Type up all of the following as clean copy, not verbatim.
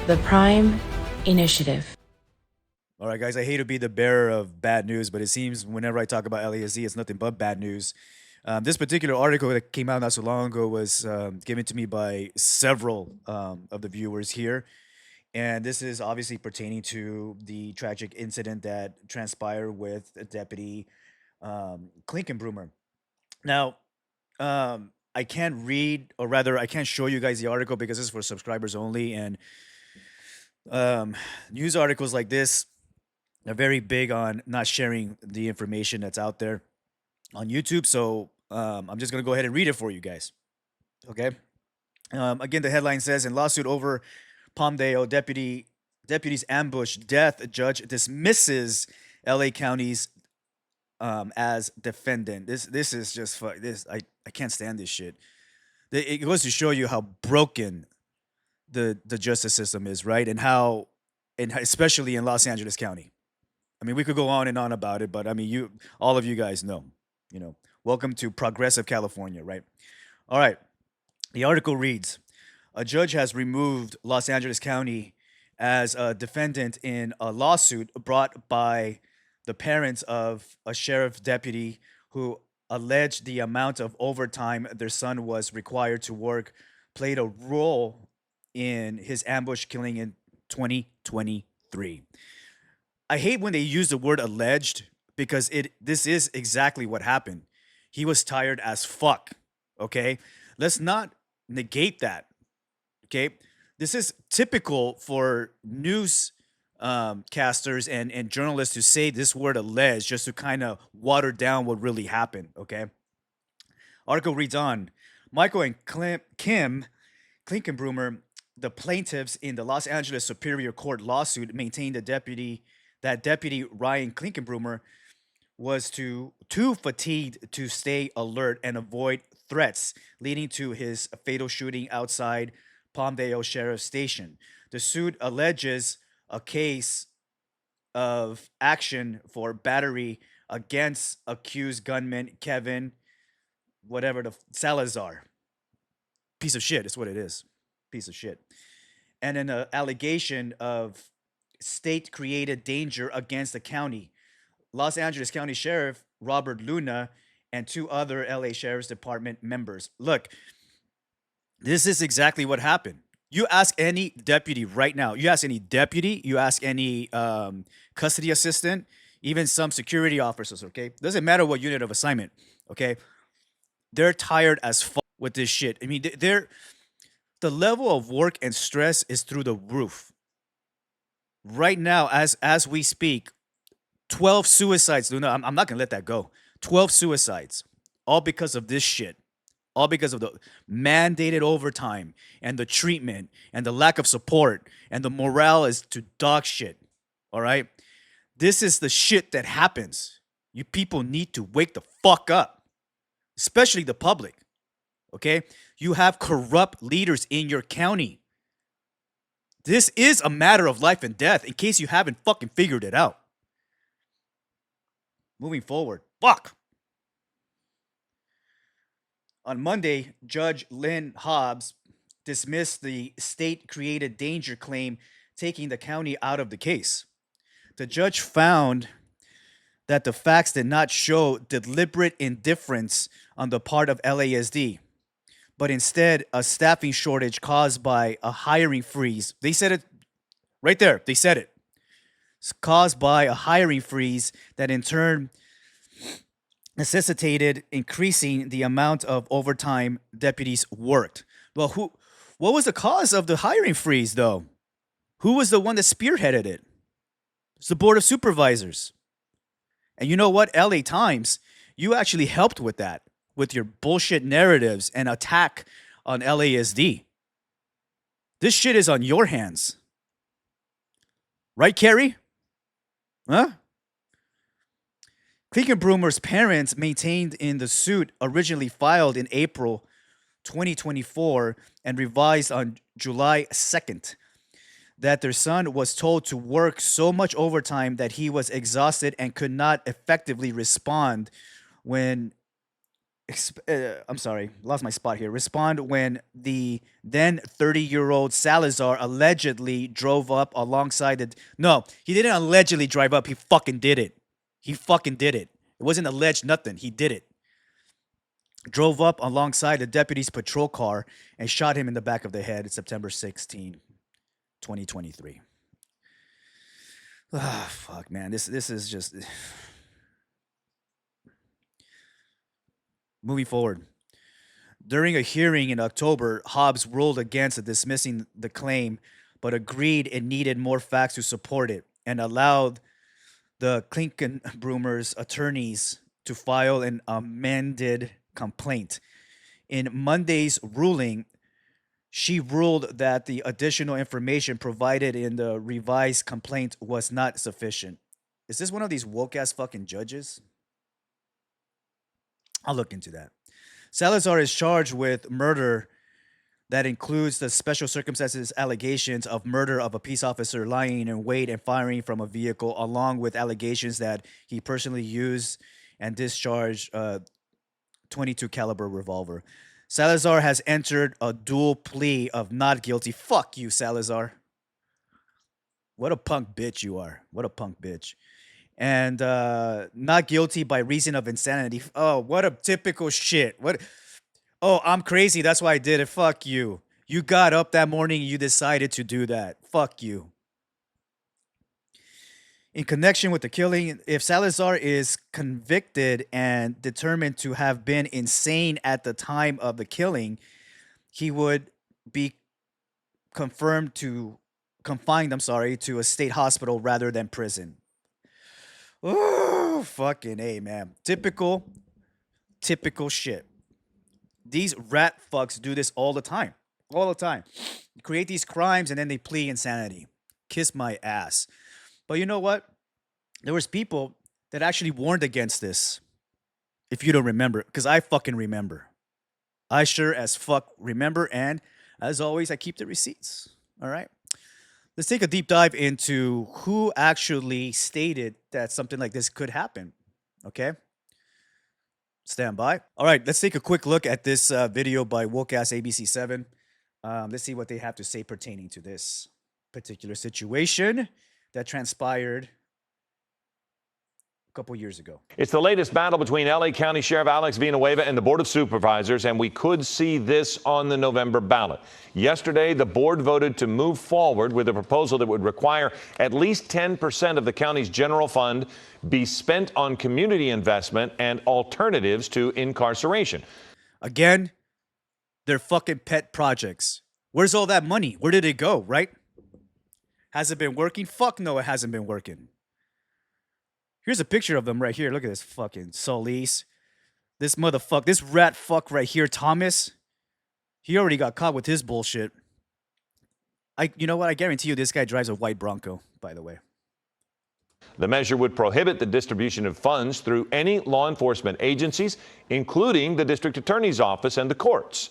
The Prime Initiative. All right, guys, I hate to be the bearer of bad news, but it seems whenever I talk about LASD, it's nothing but bad news. This particular article that came out not so long ago was given to me by several of the viewers here. And this is obviously pertaining to the tragic incident that transpired with Deputy Klinkenbrummer. Now, I can't read, or rather, I can't show you guys the article because this is for subscribers only. And um, news articles like this are very big on not sharing the information that's out there on YouTube. So I'm just going to go ahead and read it for you guys. Okay. Again, the headline says in lawsuit over Palmdale deputies ambush death, judge dismisses LA County's as defendant. This is just this. I can't stand this shit. It goes to show you how broken the justice system is, right? And especially in Los Angeles County. I mean, we could go on and on about it, but I mean, all of you guys know, welcome to progressive California, right? All right. The article reads, a judge has removed Los Angeles County as a defendant in a lawsuit brought by the parents of a sheriff deputy who alleged the amount of overtime their son was required to work played a role in his ambush killing in 2023. I hate when they use the word alleged because this is exactly what happened. He was tired as fuck. Okay? Let's not negate that. Okay? This is typical for news casters and journalists to say this word alleged just to kind of water down what really happened. Okay? Article reads on. Michael and Kim Klinkenbrummer, the plaintiffs in the Los Angeles Superior Court lawsuit, maintained that Deputy Ryan Klinkenbrummer was too fatigued to stay alert and avoid threats, leading to his fatal shooting outside Palmdale Sheriff's Station. The suit alleges a case of action for battery against accused gunman Kevin, whatever the Salazar. Piece of shit is what it is. Piece of shit. And an allegation of state created danger against the county. Los Angeles County Sheriff Robert Luna and two other LA Sheriff's Department members. Look, this is exactly what happened. You ask any deputy right now, you ask any deputy, you ask any custody assistant, even some security officers, okay? Doesn't matter what unit of assignment, okay? They're tired as fuck with this shit. I mean, the level of work and stress is through the roof. Right now, as we speak, 12 suicides, Luna. I'm not gonna let that go. 12 suicides, all because of this shit. All because of the mandated overtime and the treatment and the lack of support and the morale is to dog shit. All right? This is the shit that happens. You people need to wake the fuck up, especially the public. Okay? You have corrupt leaders in your county. This is a matter of life and death in case you haven't fucking figured it out. Moving forward. Fuck. On Monday, Judge Lynn Hobbs dismissed the state created danger claim, taking the county out of the case. The judge found that the facts did not show deliberate indifference on the part of LASD, but instead a staffing shortage caused by a hiring freeze. They said it right there. They said it. It's caused by a hiring freeze that in turn necessitated increasing the amount of overtime deputies worked. Well, what was the cause of the hiring freeze though? Who was the one that spearheaded it? It's the Board of Supervisors. And you know what? LA Times, you actually helped with that, with your bullshit narratives and attack on LASD. This shit is on your hands. Right, Carrie? Huh? Klinkenbrummer's parents maintained in the suit originally filed in April 2024 and revised on July 2nd that their son was told to work so much overtime that he was exhausted and could not effectively respond when I'm sorry, lost my spot here. Respond when the then 30-year-old Salazar allegedly drove up alongside the. No, he didn't allegedly drive up. He fucking did it. He fucking did it. It wasn't alleged nothing. He did it. Drove up alongside the deputy's patrol car and shot him in the back of the head September 16, 2023. Ah, fuck, man. This is just moving forward. During a hearing in October, Hobbs ruled against dismissing the claim, but agreed it needed more facts to support it and allowed the Klinkenbrummer's attorneys to file an amended complaint. In Monday's ruling, she ruled that the additional information provided in the revised complaint was not sufficient. Is this one of these woke ass fucking judges? I'll look into that. Salazar is charged with murder that includes the special circumstances allegations of murder of a peace officer lying in wait and firing from a vehicle, along with allegations that he personally used and discharged a 22 caliber revolver. Salazar has entered a dual plea of not guilty. Fuck you, Salazar. What a punk bitch you are. What a punk bitch. And not guilty by reason of insanity. Oh, what a typical shit. What? Oh, I'm crazy. That's why I did it. Fuck you. You got up that morning and you decided to do that. Fuck you. In connection with the killing, if Salazar is convicted and determined to have been insane at the time of the killing, he would be confined, to a state hospital rather than prison. Oh, fucking A, man. Typical shit. These rat fucks do this all the time. All the time. Create these crimes and then they plead insanity. Kiss my ass. But you know what? There was people that actually warned against this. If you don't remember, because I fucking remember. I sure as fuck remember, and as always, I keep the receipts. All right? Let's take a deep dive into who actually stated that something like this could happen. Okay? Stand by. All right, let's take a quick look at this video by Wokeass ABC7. Let's see what they have to say pertaining to this particular situation that transpired a couple years ago. It's the latest battle between LA County Sheriff Alex Villanueva and the Board of Supervisors, and we could see this on the November ballot. Yesterday, the board voted to move forward with a proposal that would require at least 10% of the county's general fund be spent on community investment and alternatives to incarceration. Again, they're fucking pet projects. Where's all that money? Where did it go, right? Has it been working? Fuck no, it hasn't been working. Here's a picture of them right here. Look at this fucking Solis. This motherfucker, this rat fuck right here, Thomas. He already got caught with his bullshit. You know what? I guarantee you this guy drives a white Bronco, by the way. The measure would prohibit the distribution of funds through any law enforcement agencies, including the district attorney's office and the courts.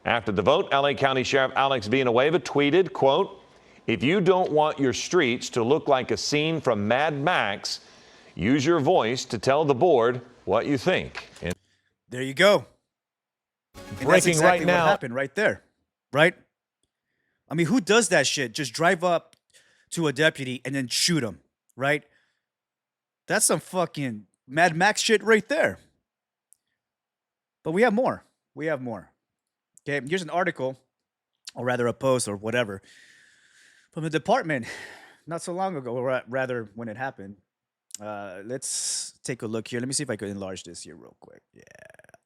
After the vote, LA County Sheriff Alex Villanueva tweeted, quote, "If you don't want your streets to look like a scene from Mad Max, use your voice to tell the board what you think." There you go. And that's exactly what happened right there, right? I mean, who does that shit? Just drive up to a deputy and then shoot him, right? That's some fucking Mad Max shit right there. But we have more. We have more. Okay, here's an article, or rather a post or whatever, from the department not so long ago, or rather when it happened. Let's take a look here. Let me see if I could enlarge this here real quick. Yeah,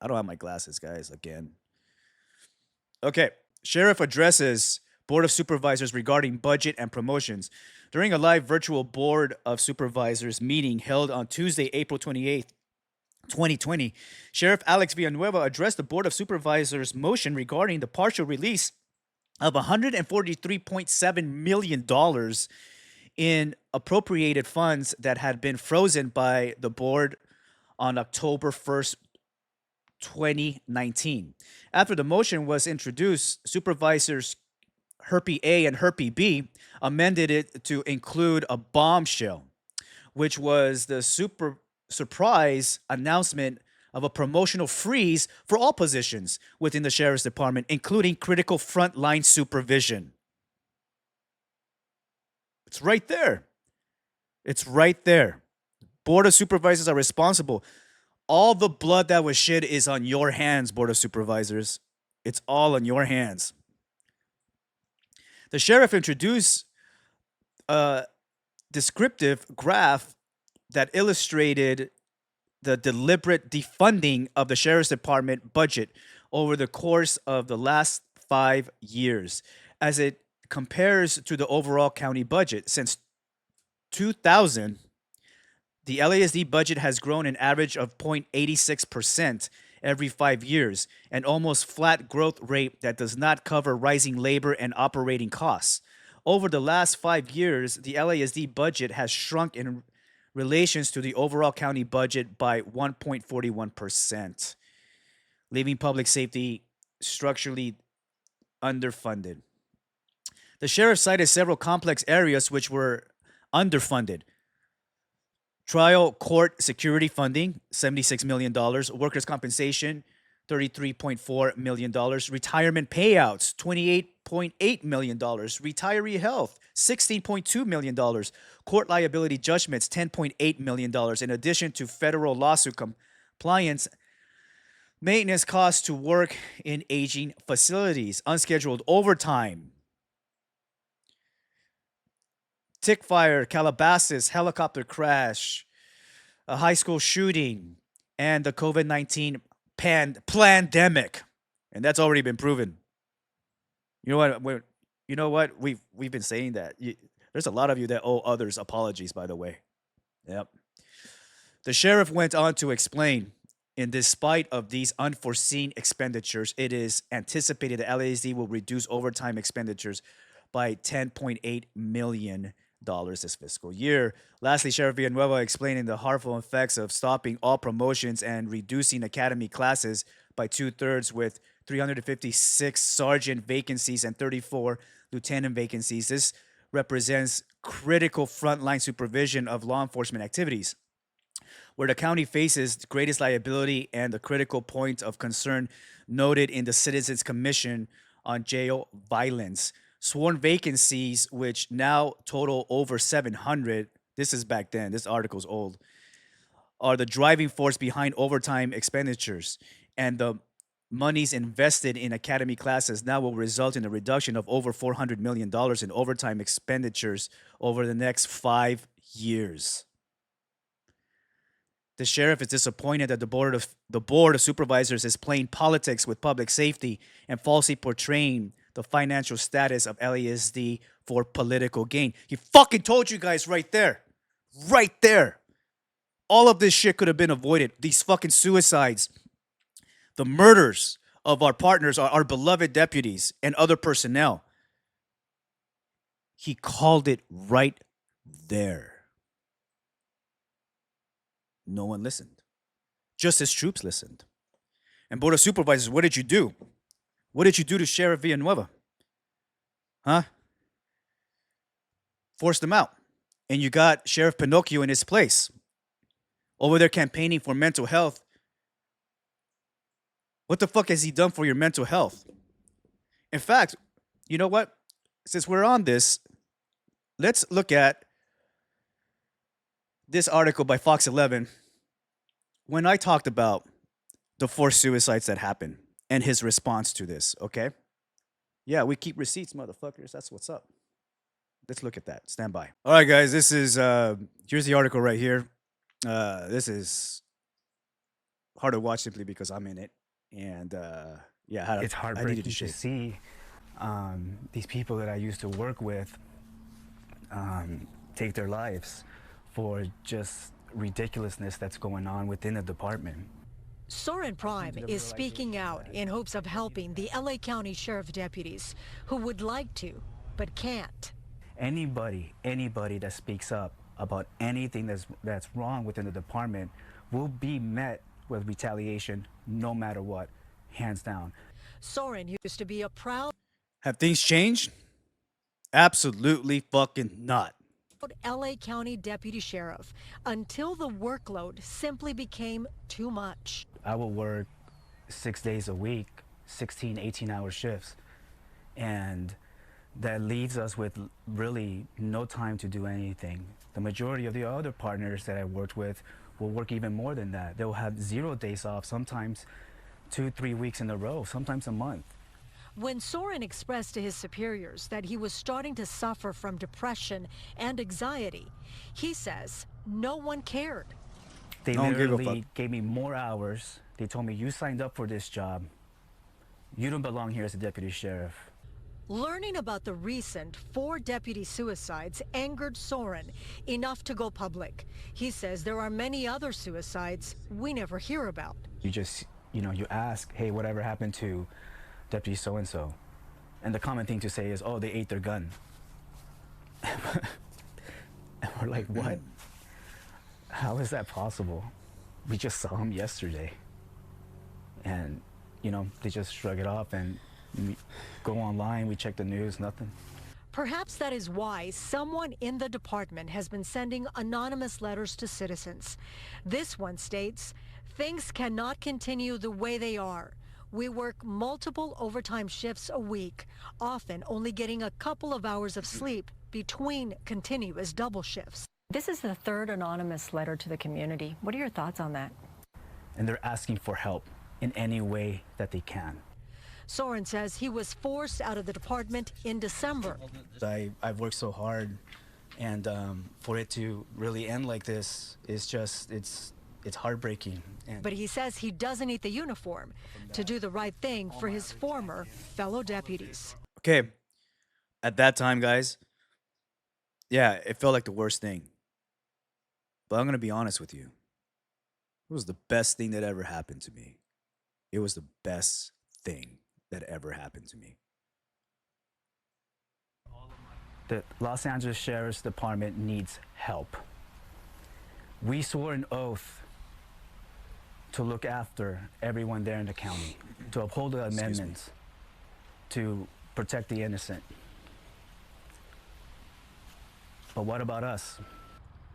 I don't have my glasses, guys, again. Okay, Sheriff addresses Board of Supervisors regarding budget and promotions. During a live virtual Board of Supervisors meeting held on Tuesday, April 28th, 2020, Sheriff Alex Villanueva addressed the Board of Supervisors motion regarding the partial release of $143.7 million in appropriated funds that had been frozen by the board on October 1st, 2019. After the motion was introduced, Supervisors Herpy A and Herpy B amended it to include a bombshell, which was the surprise announcement of a promotional freeze for all positions within the Sheriff's Department, including critical frontline supervision. It's right there. It's right there. Board of Supervisors are responsible. All the blood that was shed is on your hands, Board of Supervisors. It's all on your hands. The sheriff introduced a descriptive graph that illustrated the deliberate defunding of the Sheriff's Department budget over the course of the last 5 years as it compares to the overall county budget. Since 2000, the LASD budget has grown an average of 0.86% every 5 years, an almost flat growth rate that does not cover rising labor and operating costs. Over the last 5 years, the LASD budget has shrunk in relations to the overall county budget by 1.41%, leaving public safety structurally underfunded. The sheriff cited several complex areas which were underfunded. Trial court security funding, $76 million. Workers' compensation, $33.4 million. Retirement payouts, $28.8 million. Retiree health, $16.2 million. Court liability judgments, $10.8 million. In addition to federal lawsuit compliance, maintenance costs to work in aging facilities, unscheduled overtime, tick fire, Calabasas, helicopter crash, a high school shooting, and the COVID-19 pandemic. And that's already been proven. You know what? We've been saying that. There's a lot of you that owe others apologies, by the way. Yep. The sheriff went on to explain, in despite of these unforeseen expenditures, it is anticipated that LASD will reduce overtime expenditures by $10.8 million this fiscal year. Lastly, Sheriff Villanueva explaining the harmful effects of stopping all promotions and reducing academy classes by 2/3 with 356 sergeant vacancies and 34 lieutenant vacancies. This represents critical frontline supervision of law enforcement activities, where the county faces the greatest liability and the critical point of concern noted in the Citizens Commission on Jail Violence. Sworn vacancies, which now total over 700, this is back then, this article's old, are the driving force behind overtime expenditures. And the monies invested in academy classes now will result in a reduction of over $400 million in overtime expenditures over the next 5 years. The sheriff is disappointed that the board of supervisors is playing politics with public safety and falsely portraying the financial status of LASD for political gain. He fucking told you guys right there. Right there. All of this shit could have been avoided. These fucking suicides. The murders of our partners, our beloved deputies and other personnel. He called it right there. No one listened. Just his troops listened. And Board of Supervisors, what did you do? What did you do to Sheriff Villanueva? Huh? Forced him out. And you got Sheriff Pinocchio in his place. Over there campaigning for mental health. What the fuck has he done for your mental health? In fact, you know what? Since we're on this, let's look at this article by Fox 11 when I talked about the 4 suicides that happened and his response to this, okay? Yeah, we keep receipts, motherfuckers. That's what's up. Let's look at that. Stand by. All right, guys, this is, here's the article right here. This is hard to watch simply because I'm in it. And, yeah, it's heartbreaking to see these people that I used to work with take their lives for just ridiculousness that's going on within the department. Soren Prime is speaking out in hopes of helping the LA County Sheriff deputies who would like to, but can't. Anybody that speaks up about anything that's wrong within the department will be met with retaliation no matter what, hands down. Soren used to be a proud... Have things changed? Absolutely fucking not. LA County Deputy Sheriff until the workload simply became too much. I will work 6 days a week, 16, 18-hour shifts. And that leaves us with really no time to do anything. The majority of the other partners that I worked with will work even more than that. They'll have 0 days off, sometimes 2-3 weeks in a row, sometimes a month. When Soren expressed to his superiors that he was starting to suffer from depression and anxiety, he says no one cared. They No one gave a literally fuck. gave me more hours. They told me, you signed up for this job. You don't belong here as a deputy sheriff. Learning about the recent 4 deputy suicides angered Soren enough to go public. He says there are many other suicides we never hear about. You just, you ask, hey, whatever happened to Deputy so-and-so? And the common thing to say is, oh, they ate their gun. And we're like, what? How is that possible? We just saw him yesterday. And, they just shrug it off and we go online, we check the news, nothing. Perhaps that is why someone in the department has been sending anonymous letters to citizens. This one states, things cannot continue the way they are. We work multiple overtime shifts a week, often only getting a couple of hours of sleep between continuous double shifts. This is the 3rd anonymous letter to the community. What are your thoughts on that? And they're asking for help in any way that they can. Soren says he was forced out of the department in December. I've worked so hard, and for it to really end like this is just, it's heartbreaking. But he says he doesn't need the uniform to do the right thing for his former fellow deputies. Okay. At that time, guys, yeah, it felt like the worst thing. But I'm going to be honest with you. It was the best thing that ever happened to me. It was the best thing that ever happened to me. The Los Angeles Sheriff's Department needs help. We swore an oath to look after everyone there in the county, to uphold the amendments, to protect the innocent. But what about us?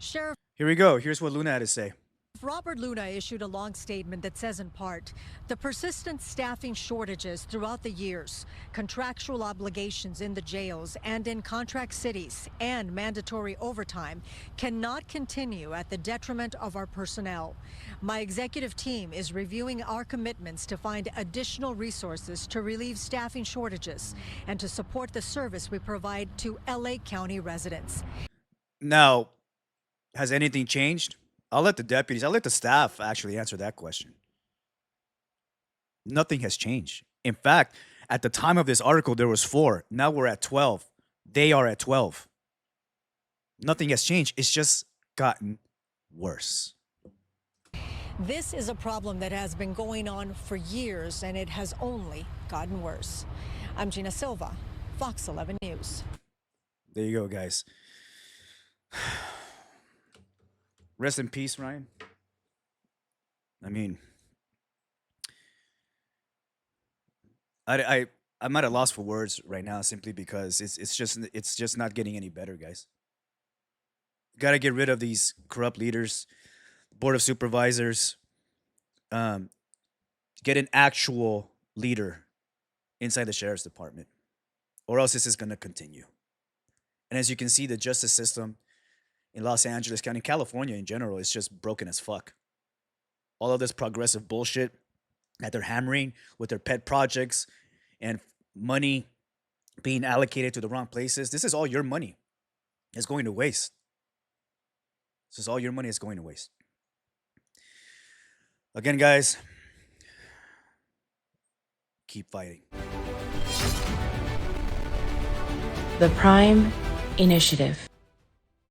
Sheriff Here we go. Here's what Luna had to say. Robert Luna issued a long statement that says in part, the persistent staffing shortages throughout the years, contractual obligations in the jails and in contract cities, and mandatory overtime cannot continue at the detriment of our personnel. My executive team is reviewing our commitments to find additional resources to relieve staffing shortages and to support the service we provide to LA County residents. Now, has anything changed? I'll let the staff actually answer that question. Nothing has changed. In fact, at the time of this article, there was 4. Now we're at 12. They are at 12. Nothing has changed. It's just gotten worse. This is a problem that has been going on for years, and it has only gotten worse. I'm Gina Silva, Fox 11 News. There you go, guys. Rest in peace, Ryan. I mean, I'm at a loss for words right now, simply because it's just not getting any better, guys. Got to get rid of these corrupt leaders, board of supervisors. Get an actual leader inside the sheriff's department, or else this is going to continue. And as you can see, the justice system in Los Angeles County, California in general, is just broken as fuck. All of this progressive bullshit that they're hammering with their pet projects and money being allocated to the wrong places. This is all your money. It's going to waste. This is all your money is going to waste. Again, guys, keep fighting. The Prime Initiative.